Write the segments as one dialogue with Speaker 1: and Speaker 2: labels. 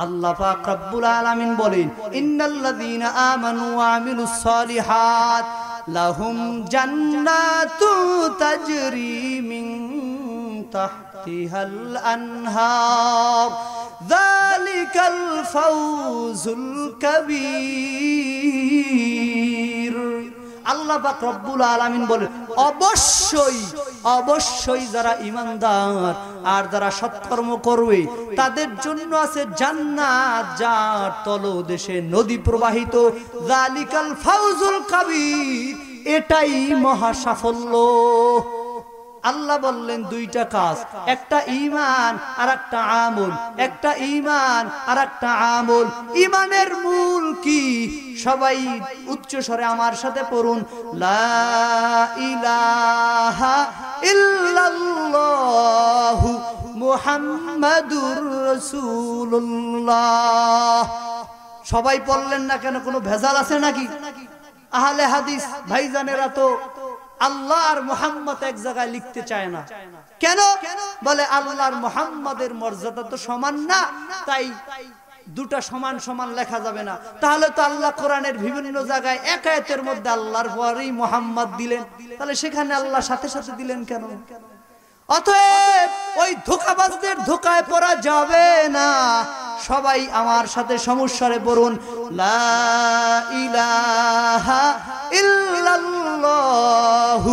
Speaker 1: আল্লাহ পাক রব্বুল আলামিন বলেন ইন্নাল্লাযীনা আমানু ওয়া আমিলুস সালিহাত লাহুম জান্নাতু তাজরি মিন তাহতিহাল আনহার যালিকাল ফাওজুল কাবীর। আল্লাহ পাক রব্বুল আলামিন বলেন অবশ্যই যারা ঈমানদার আর যারা সৎকর্ম করবে তাদের জন্য আছে জান্নাত যার তলদেশে নদী প্রবাহিত। যালিকাল ফাওজুল কাবীর, এটাই মহা সাফল্য। আল্লাহ বললেন দুইটা কাজ, একটা ঈমান আর একটা আমল, একটা ঈমান আর একটা আমল। ঈমানের মূল কি? সবাই উচ্চ স্বরে আমার সাথে পড়ুন, লা ইলাহা ইল্লাল্লাহু মুহাম্মাদুর রাসূলুল্লাহ। সবাই পড়লেন না কেন? কোনো ভেজাল আছে নাকি? আহলে হাদিস ভাইজানেরা তো আল্লাহ আর মুহাম্মদ এক জায়গায় লিখতে চায় না। কেন? বলে আল্লাহ আর মুহাম্মাদের মর্যাদা তো সমান না, তাই দুটা সমান সমান লেখা যাবে না। তাহলে তো আল্লাহ কোরআনের বিভিন্ন জায়গায় এক আয়াতের মধ্যে আল্লাহর পরেই মুহাম্মদ দিলেন, তাহলে সেখানে আল্লাহ সাথে সাথে দিলেন কেন? অতএব ওই ধোঁকাবাজদের ধোঁকায় পড়া যাবে না। সবাই আমার সাথে সমস্যারে পড়ুন, লা ইলাহা ইল্লাল্লাহু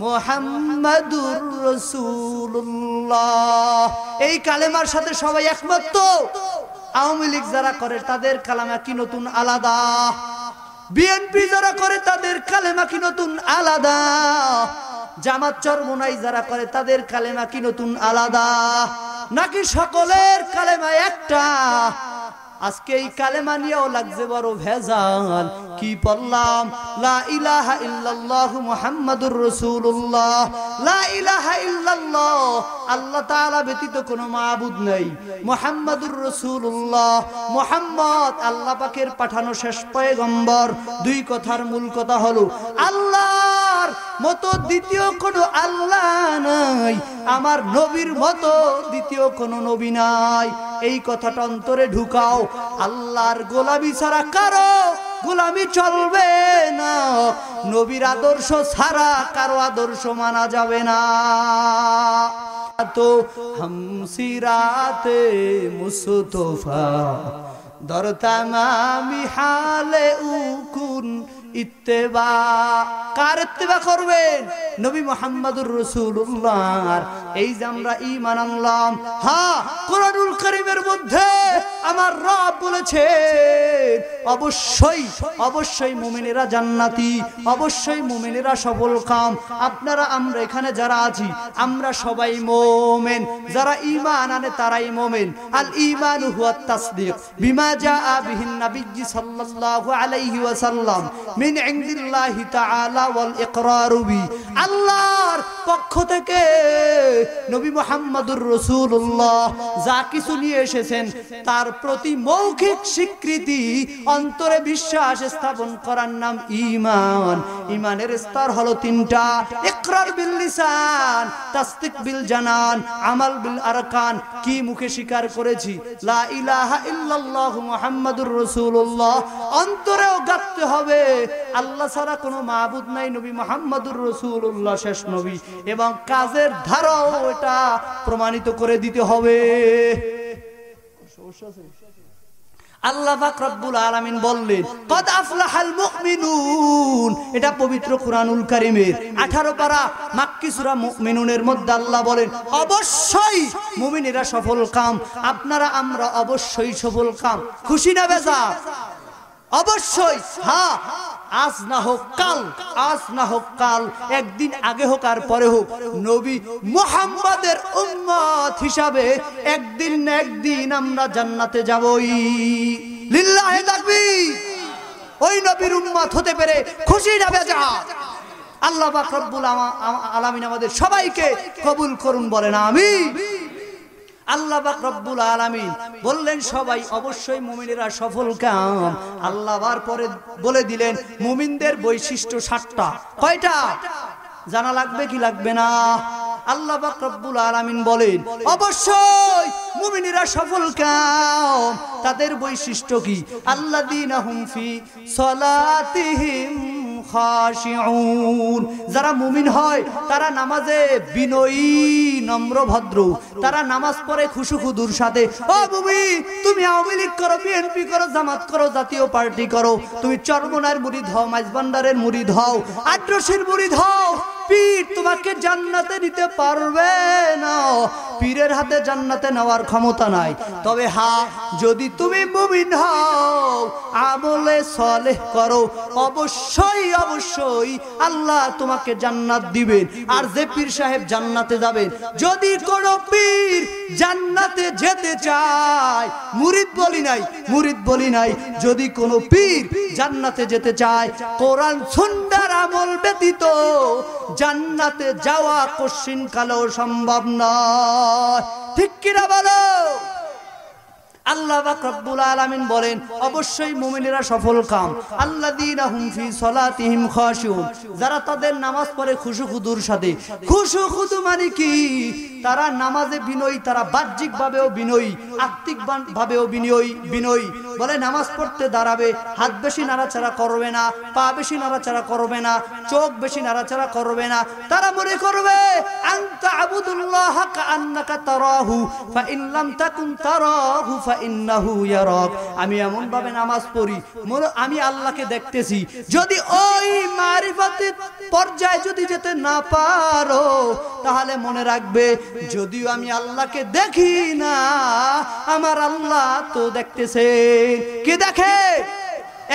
Speaker 1: মুহাম্মাদুর রাসূলুল্লাহ। এই কালেমার সাথে সবাই একমত তো? আওয়ামী লীগ যারা করে তাদের কালেমা কি নতুন আলাদা? বিএনপি যারা করে তাদের কালেমা কি নতুন আলাদা? জামাত চরমোনাই যারা করে তাদের কালেমা কি নতুন আলাদা? নাকি সকলের কালেমা একটা? আজকে এই কালেমা নিয়েও লাগছে বড় ভেজাল। কি পড়লাম? লা ইলাহা ইল্লাল্লাহু মুহাম্মাদুর রাসূলুল্লাহ। লা ইলাহা ইল্লাল্লাহ, আল্লাহ তাআলা ব্যতীত কোনো মাবুদ নাই। মুহাম্মাদুর রাসূলুল্লাহ, মুহাম্মদ আল্লাহ পাকের পাঠানো শেষ পয়গম্বর। দুই কথার মূল কথা হলো আল্লাহর মতো দ্বিতীয় কোনো আল্লাহ নাই, আমার নবীর মতো দ্বিতীয় কোনো নবী নাই। এই কথাটা অন্তরে ঢুকাও। আল্লাহর গোলামি ছাড়া কারো গোলামি চলবে না। নবীর আদর্শ ছাড়া কারো আদর্শ মানা যাবে না। তো হামসিরাতে মুস্তফা দর তামামি হালে উকুন ইত্তেবা। কার ইত্তেবা করবেন? নবী মুহাম্মদুর রাসূলুল্লাহ। এই যে আমরা ঈমান আনলাম, হ্যাঁ কোরআনুল কারীমের মধ্যে আমার রব বলেছে অবশ্যই মুমিনেরা জান্নাতি, অবশ্যই মুমিনেরা সফল কাম। আপনারা আমরা এখানে যারা আছি আমরা সবাই মুমিন। যারা ঈমান আনে তারাই মুমিন। আল ঈমানু হুয়া তাসদীক বিমা জাআ বিহিন নবী সাল্লাল্লাহু আলাইহি ওয়াসাল্লাম মিন ইনদিল্লাহি তাআলা ওয়াল ইকরারু বি। আল্লাহর পক্ষ থেকে নবী মুহাম্মদুর রাসূলুল্লাহ যা কিছু নিয়ে এসেছেন তার প্রতি মৌখিক স্বীকৃতি, অন্তরে বিশ্বাস স্থাপন করার নাম ঈমান। ঈমানের স্তর হলো তিনটা: ইকরার বিল লিসান, তাসদীক বিল জানান, আমাল বিল আরকান। কি মুখে স্বীকার করেছি লা ইলাহা ইল্লাল্লাহু মুহাম্মাদুর রাসূলুল্লাহ, অন্তরেও গাঁথতে হবে আল্লাহ ছাড়া কোনো মাবুদ নাই, নবী মুহাম্মদুর রাসূলুল্লাহ শেষ নবী, এবং কাজের ধারাও এটা প্রমাণিত করে দিতে হবে। আল্লাহ পাক রব্বুল আলামিন বললেন কদ আফলাহাল মুমিনুন। এটা পবিত্র কুরআনুল কারীমের 18 পারা মাক্কি সূরা মুমিনুনের মধ্যে আল্লাহ বলেন অবশ্যই মুমিনেরা সফল কাম। আপনারা আমরা অবশ্যই সফল কাম। খুশি না বেজার? অবশ্যই। হ্যাঁ, আজ না হোক কাল, আজ না হোক কাল, একদিন আগে হোক আর পরে হোক, নবী মুহাম্মাদের উম্মত হিসাবে একদিন না একদিন আমরা জান্নাতে যাবই। লিল্লাহি তাকবীর। ওই নবীর উম্মত হতে পেরে খুশি না বেজার? আল্লাহ পাক রব্বুল আলামিন আমাদের সবাইকে কবুল করুন, বলেন আমিন। আল্লাহ পাক রব্বুল আলামিন বললেন সবাই অবশ্যই মুমিনেরা সফল কাম। আল্লাহ বার পরে বলে দিলেন মুমিনদের বৈশিষ্ট্য 7টা। কয়টা জানা লাগবে কি লাগবে না? আল্লাহ পাক রব্বুল আলামিন বলেন অবশ্যই মুমিনেরা সফল কাম। তাদের বৈশিষ্ট্য কি? আল্লাযীনা হুম ফি সালাতিহিম খাশিউন। যারা মুমিন হয় তারা নামাজে বিনয়ী, নম্র, ভদ্র। তারা নামাজ পড়ে খুশুখুদুর সাথে। ও মুমিন, তুমি আওয়ামী লীগ করো, বিএনপি করো, জামাত করো, জাতীয় পার্টি করো, তুমি চরমনার মুরিদ হও, মাইজবান্ডারের মুরিদ হও, আদ্রসির মুরিদ হও, পীর তোমাকে জান্নাতে নিতে পারবে না। পীরের হাতে জান্নাতে নেওয়ার ক্ষমতা নাই। তবে হ্যাঁ, যদি তুমি মুমিন হও, আমলে সালেহ করো, অবশ্যই অবশ্যই আল্লাহ তোমাকে জান্নাত দিবেন। আর যে পীর সাহেব জান্নাতে যাবেন, যদি কোনো পীর জান্নাতে যেতে চায়, মুরিদ বলি নাই, মুরিদ বলি নাই, যদি কোনো পীর জান্নাতে যেতে চায়, কোরআন সুন্নাহর আমল ব্যতীত জান্নাতে যাওয়া কশিন কালেও সম্ভব নয়। ঠিক কিনা বলো? আল্লাহ পাক রব্বুল আলামিন বলেন অবশ্যই মুমিনেরা সফল কাম। আল্লাযীনা হুম ফি সালাতিহিম খাশিউন। যারা তাদের নামাজ পড়ে খুশুখুদুর সাথে। খুশুখুদু মানে কি? তারা নামাজে বিনয়ী, তারা বাহ্যিক ভাবেও বিনয়ী, আত্মিক ভাবেও বিনয়ী। বলে নামাজ পড়তে দাঁড়াবে, হাত বেশি নাড়াচাড়া করবে না, পা বেশি নাড়াচাড়া করবে না, চোখ বেশি নাড়াচাড়া করবে না। তারা মনে করবে আনতা আবুদুল্লাহ কাআন্নাকা তারাহু ফা ইন লাম তাকুন তারাহু ফা ইন্নাহু ইয়ারাক। আমি এমন ভাবে নামাজ পড়ি, আমি আল্লাহকে দেখতেছি। যদি ওই মারিফাতের পর্যায়ে যদি যেতে না পারো, তাহলে মনে রাখবে যদিও আমি আল্লাহকে দেখি না, আমার আল্লাহ তো দেখতেছে। কে দেখে?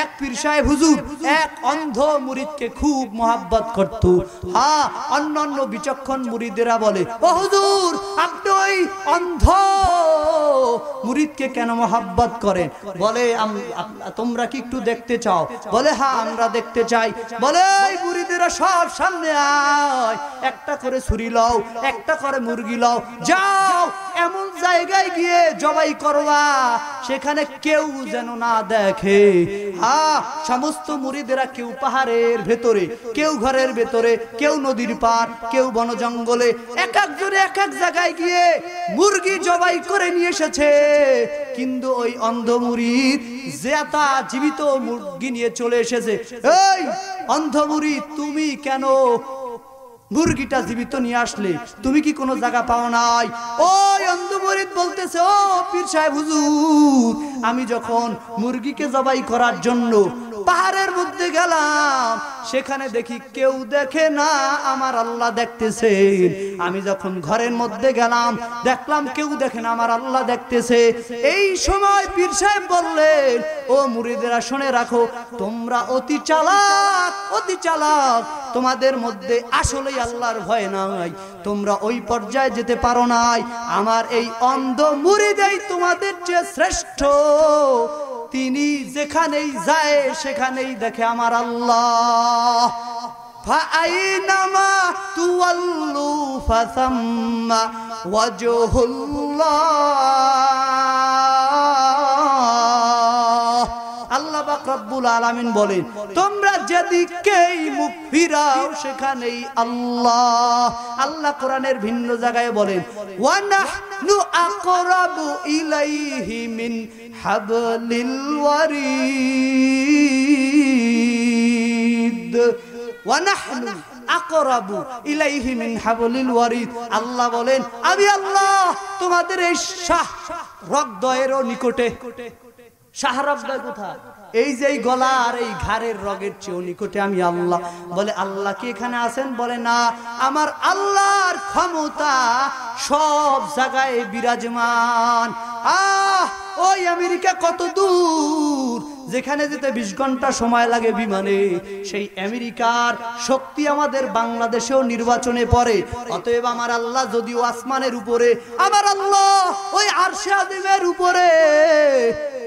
Speaker 1: এক পীর সাহেব হুজুর এক অন্ধ মুরিদকে খুব মহব্বত করত। হ্যাঁ, অন্যান্য বিচক্ষণ মুরিদেরা বলে ও হুজুর, আপনি ওই অন্ধ মুরিদকে কেন মহব্বত করেন? বলে তোমরা কি একটু দেখতে চাও? বলে হ্যাঁ, আমরা দেখতে চাই। বলে এই মুরিদেরা সব সামনে আয়, একটা করে ছুরি লও, একটা করে মুরগি লও, যাও এমন জায়গায় গিয়ে জবাই করবা সেখানে কেউ যেন না দেখে। সমস্ত মুরিদেরা কেউ পাহাড়ের ভেতরে, কেউ ঘরের ভেতরে, কেউ নদীর পার, কেউ বন জঙ্গলে, এক একজনে এক এক জায়গায় গিয়ে মুরগি জবাই করে নিয়ে এসেছে। কিন্তু ওই অন্ধ মুরিদ যেটা জীবিত মুরগি নিয়ে চলে এসেছে। এই অন্ধ মুরিদ, তুমি কেন মুরগিটা জীবিত নিয়ে আসলে? তুমি কি কোনো জায়গা পাও নাই? ওই অন্ধ মুরিদ বলতেছে ও পীর সাহেব হুজুর, আমি যখন মুরগিকে জবাই করার জন্য পাহাড়ের মধ্যে গেলাম, সেখানে দেখি কেউ দেখে না, আমার আল্লাহ দেখতেছে। আমি যখন ঘরের মধ্যে গেলাম, দেখলাম কেউ দেখে না, আমার আল্লাহ দেখতেছে। এই সময় পীর সাহেব বললেন ও মুরিদেরা শুনে রাখো, তোমরা অতি চালাক, অতি চালাক। তোমাদের মধ্যে আসলেই আল্লাহর ভয় নাই, তোমরা ওই পর্যায়ে যেতে পারো নাই। আমার এই অন্ধ মুরিদই তোমাদের চেয়ে শ্রেষ্ঠ। তিনি যেখানেই যায় সেখানেই দেখে আমার আল্লাহ। ফাআইনামা তুওয়াল্লু ফাসাম্মা ওয়াজহুল্লাহ। আল্লাহ পাক রব্বুল আলামিন বলেন তোমরা যেদিকেই মুখ ফিরাও সেখানেই আল্লাহ। আল্লাহ কোরআনের ভিন্ন জায়গায় বলেন ওয়া নাহনু আকরাবু ইলাইহি মিন হাবলিল ওয়ারিদ। ওয়া নাহনু আকরাবু ইলাইহি মিন হাবলিল ওয়ারিদ। আল্লাহ বলেন আমি আল্লাহ তোমাদের এই শাহ রগদয়েরও নিকটে। শাহরগদয় কোথায়? এই যে গলা আর এই ঘাড়ের রগের চেয়েও নিকটে আমি আল্লাহ। বলে আল্লাহ কি এখানে আছেন? বলে না, আমার আল্লাহর ক্ষমতা সব জায়গায় বিরাজমান। ওই আমেরিকা কত দূর, যেখানে যেতে 20 ঘন্টা সময় লাগে বিমানে, সেই আমেরিকার শক্তি আমাদের বাংলাদেশেও নির্বাচনে পড়ে। অতএব আমার আল্লাহ যদিও আসমানের উপরে, আমার আল্লাহ ওই আরশে আযিমের উপরে,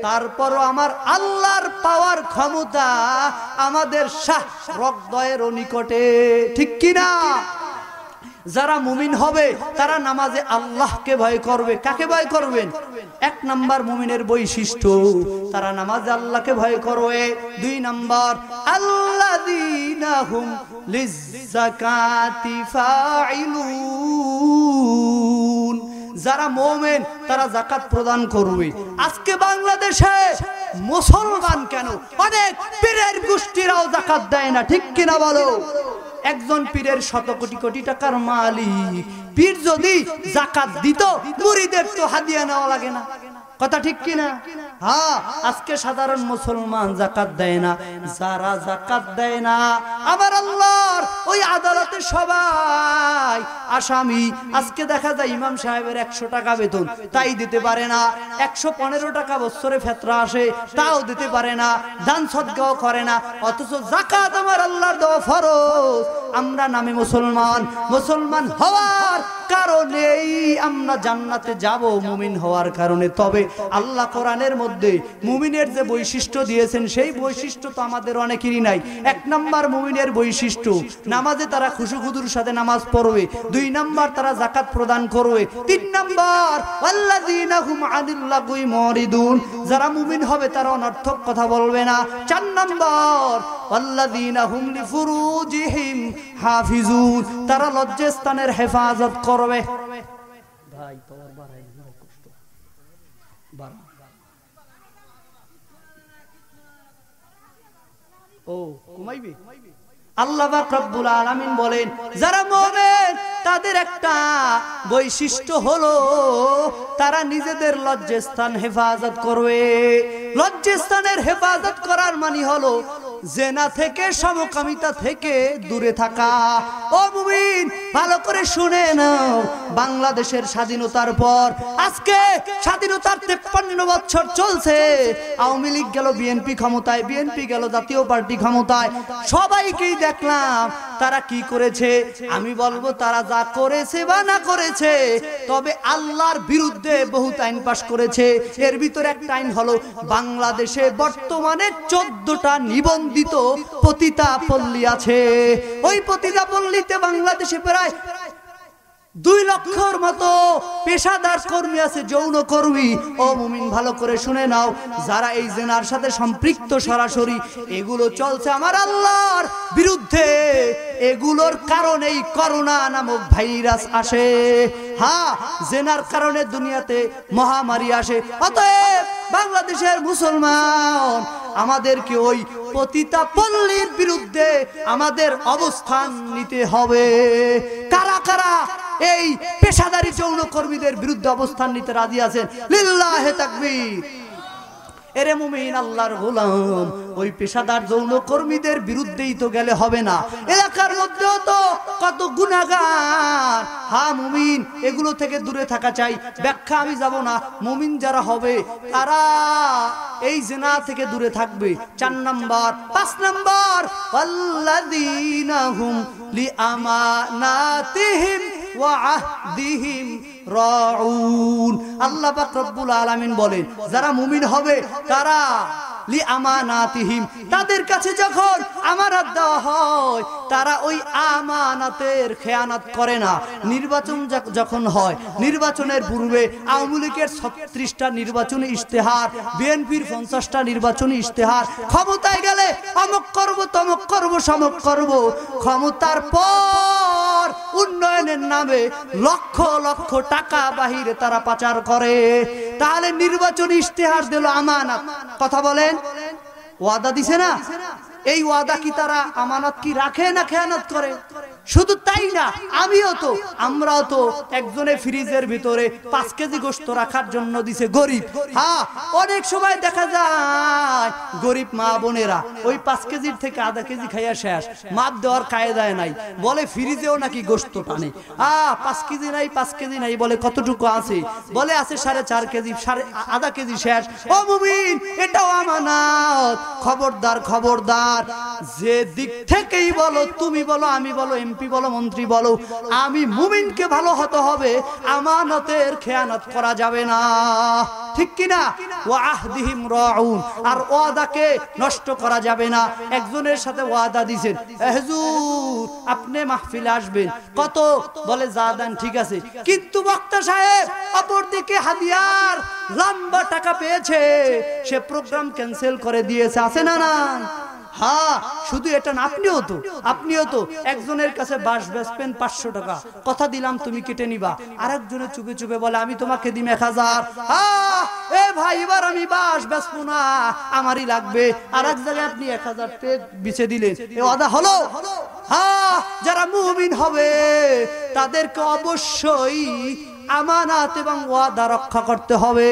Speaker 1: তারপরও আমার আল্লাহর পাওয়ার ক্ষমতা আমাদের শাহ রগদয়ের নিকটে। ঠিক কিনা? যারা মুমিন হবে তারা নামাজে আল্লাহকে ভয় করবে। কাকে ভয় করবেন? এক নাম্বার মুমিনের বৈশিষ্ট্য, তারা নামাজে আল্লাহকে ভয় করবে। দুই নাম্বার, আল্লাযীনা হুম লিয-যাকাতি ফাঈলুন, যারা মুমিন তারা যাকাত প্রদান করবে। আজকে বাংলাদেশে মুসলমান কেন অনেক পীরের গোষ্ঠীরাও যাকাত দেয় না, ঠিক কিনা বলো? একজন পীরের শত কোটি কোটি টাকার মালিক, পীর যদি যাকাত দিত মুরিদের তো হাদিয়া নেওয়া লাগে না, কথা ঠিক কিনা? হ্যাঁ, আজকে সাধারণ মুসলমান যাকাত দেয় না। যারা যাকাত দেয় না আমার আল্লাহর ওই আদালতে সবাই আসামি। আজকে দেখা যায় ইমাম সাহেবের 100 টাকা বেতন, তাই দিতে পারে না। 115 টাকা বছরে ফেতরা আসে, তাও দিতে পারে না। দান সদকাও করে না, অথচ যাকাত আমার আল্লাহর দেওয়া ফরজ। আমরা নামে মুসলমান, মুসলমান হওয়ার কারণেই আমরা জান্নাতে যাব, মুমিন হওয়ার কারণে। তবে আল্লাহ কোরআনের মধ্যে মুমিনের যে বৈশিষ্ট্য দিয়েছেন সেই বৈশিষ্ট্য তো আমাদের অনেকেরই নাই। এক নাম্বার মুমিনের বৈশিষ্ট্য, নামাজে তারা খুশুখুদুর সাথে নামাজ পড়বে। দুই নাম্বার, তারা যাকাত প্রদান করবে। তিন নাম্বার, আল্লাযীনা হুম আনিল লাগwi মুরিদুন, যারা মুমিন হবে তারা অনর্থক কথা বলবে না। চার নাম্বার, আল্লাযীনা হুম লিফুরুজিহিম হাফিজুন, তারা লজ্জাস্থানের হেফাজত করবে। ভাই পাওয়ার বাড়াই না, কষ্ট বাড়া। ও কমাইবে? আল্লাহ পাক রব্বুল আলামিন বলেন, যারা মুমিন তাদের একটা বৈশিষ্ট্য হলো তারা নিজেদের লজ্জাস্থান হেফাজত করবে। লজ্জাস্থানের হেফাজত করার মানে হলো জেনা থেকে, সমকামিতা থেকে দূরে থাকা। ও মুমিন, ভালো করে শুনে নাও, বাংলাদেশের স্বাধীনতার পর আজকে স্বাধীনতার 53 বছর চলছে। আওয়ামী লীগ গেল বিএনপি ক্ষমতায়, বিএনপি গেল জাতীয় পার্টি ক্ষমতায়। সবাইকেই দেখলাম তারা কি করেছে। আমি বলবো তারা যা করেছে বা না করেছে, তবে আল্লাহর বিরুদ্ধে বহুত আইন পাশ করেছে। এর ভিতরে একটা আইন হলো বাংলাদেশে বর্তমানে 14টা নিবন্ধিত পতিতা পল্লী আছে। ওই পতিতা পল্লীতে বাংলাদেশে প্রায় 2 লক্ষর মতো পেশাদার কর্মী আছে, যৌন কর্মী। ও মুমিন, ভালো করে শুনে নাও, যারা এই জেনার সাথে সম্পৃক্ত সরাসরি, এগুলো চলছে আমার আল্লাহর বিরুদ্ধে। এগুলোর কারণেই করোনা নামক ভাইরাস আসে। হ্যাঁ, জেনার কারণে দুনিয়াতে মহামারী আসে। অতএব বাংলাদেশের মুসলমান আমাদেরকে ওই পতিতা পল্লীর বিরুদ্ধে আমাদের অবস্থান নিতে হবে। কারা কারা এই পেশাদারী যৌন কর্মীদের বিরুদ্ধে অবস্থান নিতে রাজি আছেন? লিল্লাহে তাকবীর। এরে মুমিন, আল্লাহর গোলাম, ওই পেশাদার যৌন কর্মীদের বিরুদ্ধেই তো গেলে হবে না। এলাকার মধ্যেও তো কত গুনাহগার। হ্যাঁ মুমিন, এগুলো থেকে দূরে থাকা চাই। ব্যাখ্যা আমি যাব না। মুমিন যারা হবে তারা এই জিনা থেকে দূরে থাকবে। 4 নাম্বার। 5 নাম্বার, আল্লাযীনা হুম লিআমানাতিহিম ওয়া আহদিহিম রাউন। আল্লাহ পাক রব্বুল আলামিন বলেন, যারা মুমিন হবে তারা লিআমানাতিহিম, তাদের কাছে যখন আমানত দেওয়া হয় তারা ওই আমানতের খেয়ানত করে না। নির্বাচন যখন হয়, নির্বাচনের পূর্বে আওয়ামী লীগের 36টা নির্বাচনী ইশতেহার, বিএনপির 50টা নির্বাচনী ইশতেহার, ক্ষমতায় গেলে অমুক করব, তমুক করব, সমক করব। ক্ষমতার পর উন্নয়নের নামে লক্ষ লক্ষ টাকা বাহিরে তারা পাচার করে। তাহলে নির্বাচনী ইশতেহার দিল আমানত, কথা বলেন, ওয়াদা দিছে না? এই ওয়াদা কি তারা আমানত কি রাখে না খেয়ানত করে? শুধু তাই না, আমরাও তো একজনে ফ্রিজের ভিতরে 5 কেজি গোশত রাখার জন্য দিছে গরিব। হ্যাঁ, অনেক সময় দেখা যায় গরিব মা বোনেরা ওই 5 কেজির থেকে আধা কেজি খাইয়া শেষ, মাপ দেওয়ার কায়দায় নাই, বলে ফ্রিজেও নাকি গোশত টানে। 5 কেজি নাই, 5 কেজি নাই, বলে কতটুকু আছে? বলে আছে 4.5 কেজি, আধা কেজি শেষ। ও মুমিন, এটাও আমানত। খবরদার, খবরদার, যে দিক থেকেই বলো, তুমি বলো, আমি বলো, এমপি এমপি বলো মন্ত্রী বলো, আমি মুমিনকে ভালো হতে হবে, আমানতের খেয়ানত করা যাবে না, ঠিক কিনা? ওয়া আহদিহিম রাউন, আর ওয়াদাকে নষ্ট করা যাবে না। একজনের সাথে ওয়াদা দিবেন, হুজুর আপনি মাহফিলে আসবেন, কত বলে যা দেন ঠিক আছে, কিন্তু বক্তা সাহেব অপরদিকে হাদিয়ার লম্বা টাকা পেয়েছে, সে প্রোগ্রাম ক্যান্সেল করে দিয়েছে, আছে না না? হ্যাঁ, শুধু এটা না, আপনিও তো একজনের কাছে বাঁশ বেচবেন 500 টাকা, কথা দিলাম তুমি কেটে নিবা, আরেকজনের চুপে চুপে বলে আমি তোমাকে দিম 1000, এ ভাই এবার আমি বাঁশ বেচবো না, আমারই লাগবে, আরেক জায়গায় আপনি 1000 টাকা বিছে দিলেন, এ ওয়াদা হলো? হ্যাঁ, যারা মুমিন হবে তাদেরকে অবশ্যই আমানাত এবং ওয়াদা রক্ষা করতে হবে।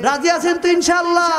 Speaker 1: রাজি আছেন তো ইনশাআল্লাহ?